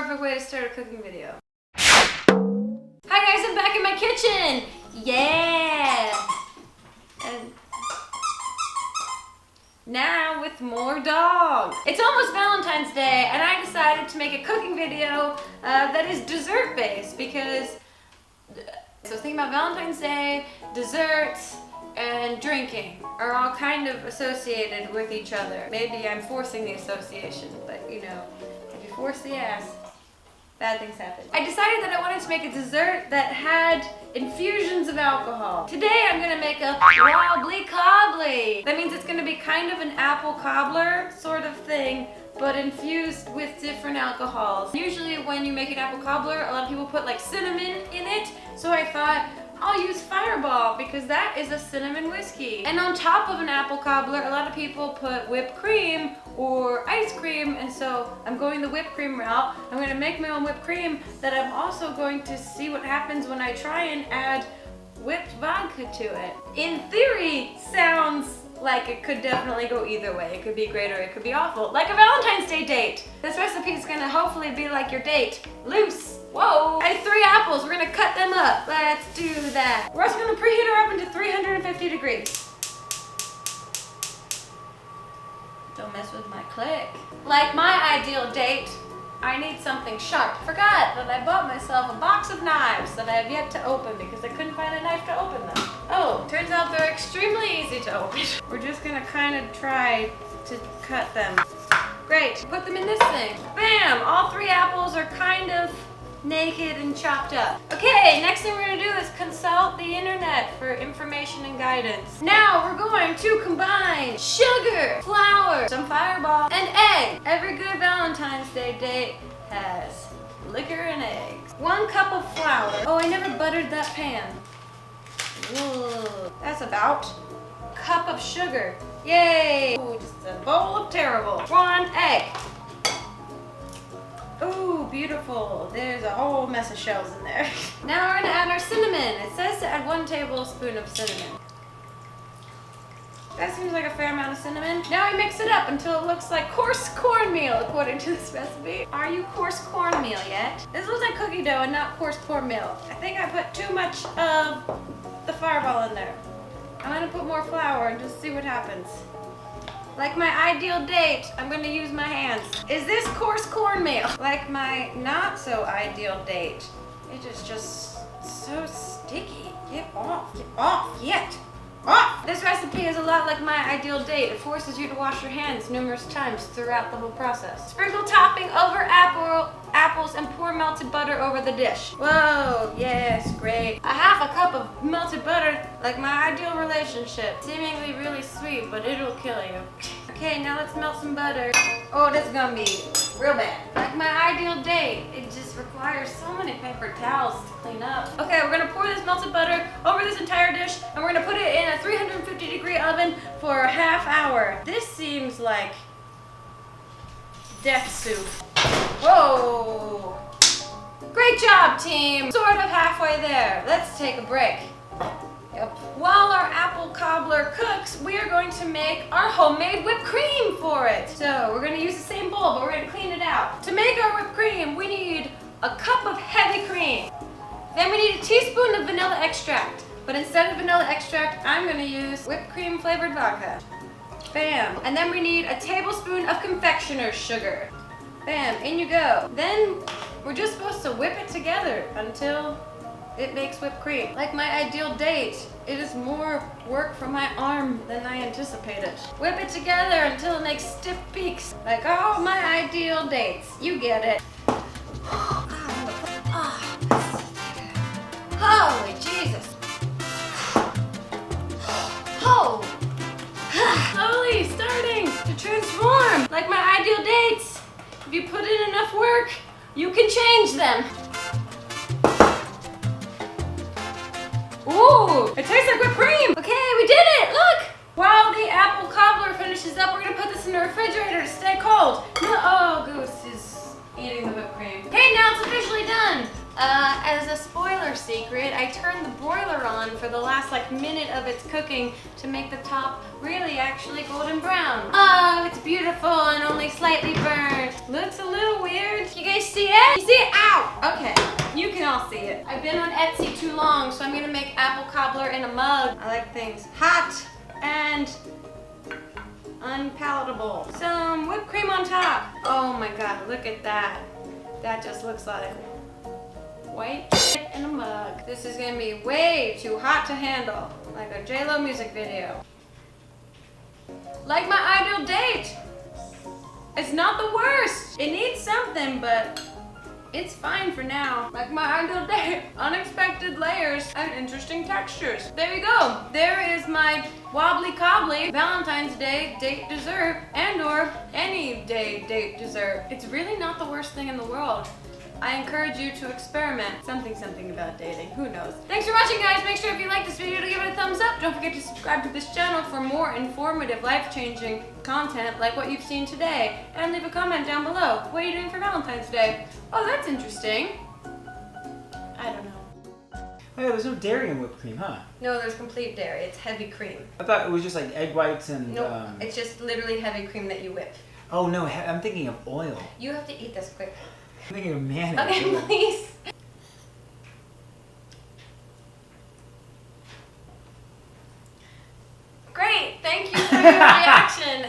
perfect way to start a cooking video. Hi guys, I'm back in my kitchen! Yeah! And now with more dogs. It's almost Valentine's Day and I decided to make a cooking video that is dessert based because so thinking about Valentine's Day, desserts, and drinking are all kind of associated with each other. Maybe I'm forcing the association, but you know, if you force the ass, bad things happen. I decided that I wanted to make a dessert that had infusions of alcohol. Today I'm gonna make a wobbly cobbly. That means it's gonna be kind of an apple cobbler sort of thing, but infused with different alcohols. Usually when you make an apple cobbler, a lot of people put like cinnamon in it, so I thought, I'll use Fireball because that is a cinnamon whiskey. And on top of an apple cobbler, a lot of people put whipped cream or ice cream, and so I'm going the whipped cream route. I'm going to make my own whipped cream that I'm also going to see what happens when I try and add whipped vodka to it. In theory, sounds like it could definitely go either way. It could be great or it could be awful. Like a Valentine's Day date. This recipe is going to hopefully be like your date. Loose. Whoa! I have 3 apples. We're gonna cut them up. Let's do that. We're also gonna preheat our oven to 350 degrees. Don't mess with my click. Like my ideal date, I need something sharp. Forgot that I bought myself a box of knives that I have yet to open because I couldn't find a knife to open them. Oh, turns out they're extremely easy to open. We're just gonna kind of try to cut them. Great. Put them in this thing. Bam! All 3 apples are kind of naked and chopped up. Okay, next thing we're gonna do is consult the internet for information and guidance. Now we're going to combine sugar, flour, some Fireball, and egg. Every good Valentine's Day date has liquor and eggs. 1 cup of flour. Oh, I never buttered that pan. Whoa, that's about a cup of sugar. Yay! Ooh, just a bowl of terrible. 1 egg. Ooh, beautiful. There's a whole mess of shells in there. Now we're gonna add our cinnamon. It says to add 1 tablespoon of cinnamon. That seems like a fair amount of cinnamon. Now we mix it up until it looks like coarse cornmeal, according to this recipe. Are you coarse cornmeal yet? This looks like cookie dough and not coarse cornmeal. I think I put too much of the Fireball in there. I'm gonna put more flour and just see what happens. Like my ideal date, I'm gonna use my hands. Is this coarse cornmeal? Like my not so ideal date, it is just so sticky. Get off, get off. This recipe is a lot like my ideal date. It forces you to wash your hands numerous times throughout the whole process. Sprinkle topping over apples and pour melted butter over the dish. Whoa, yes, great. 1/2 cup of melted butter, like my ideal relationship. Seemingly really sweet, but it'll kill you. Okay, now let's melt some butter. Oh, this is gonna be real bad. Like my ideal date, it just requires so many paper towels to clean up. Okay, we're gonna pour this melted butter over this entire dish, and we're gonna put it in a 350-degree oven for a 1/2 hour. This seems like death soup. Whoa! Great job, team! Sort of halfway there. Let's take a break. Yep. While our apple cobbler cooks, we are going to make our homemade whipped cream for it. So we're going to use the same bowl, but we're going to clean it out. To make our whipped cream, we need a cup of heavy cream. Then we need a teaspoon of vanilla extract. But instead of vanilla extract, I'm going to use whipped cream flavored vodka. Bam. And then we need a tablespoon of confectioner's sugar. Bam, in you go. Then we're just supposed to whip it together until it makes whipped cream. Like my ideal date, it is more work for my arm than I anticipated. Whip it together until it makes stiff peaks. Like all my ideal dates. You get it. Holy Jesus. Oh. Slowly starting to transform. Like my ideal dates. If you put in enough work, you can change them. Ooh, it tastes like whipped cream. Okay, we did it, look. While the apple cobbler finishes up, we're gonna put this in the refrigerator to stay cold. Oh, Goose is eating the whipped cream. Okay, now it's officially done. As a spoiler secret, I turned the broiler on for the last minute of its cooking to make the top really actually golden brown. Oh, it's beautiful and only slightly burned. Looks a little weird. You guys see it? You see it? Ow! Okay, you can all see it. I've been on Etsy too long, so I'm gonna make apple cobbler in a mug. I like things hot and unpalatable. Some whipped cream on top. Oh my god, look at that. That just looks like white shit in a mug. This is gonna be way too hot to handle, like a J-Lo music video. Like my ideal date. It's not the worst. It needs something, but it's fine for now. Like my ideal date. Unexpected layers and interesting textures. There you go. There is my wobbly cobbly Valentine's Day date dessert and or any day date dessert. It's really not the worst thing in the world. I encourage you to experiment. Something about dating. Who knows? Thanks for watching, guys. Make sure if you like this video to give it a thumbs up. Don't forget to subscribe to this channel for more informative, life-changing content like what you've seen today. And leave a comment down below. What are you doing for Valentine's Day? Oh, that's interesting. I don't know. Oh yeah, there's no dairy in whipped cream, huh? No, there's complete dairy. It's heavy cream. I thought it was just like egg whites and... Nope, it's just literally heavy cream that you whip. Oh no, I'm thinking of oil. You have to eat this quick. I'm thinking of mayonnaise. Okay, please. Great, thank you for your reaction.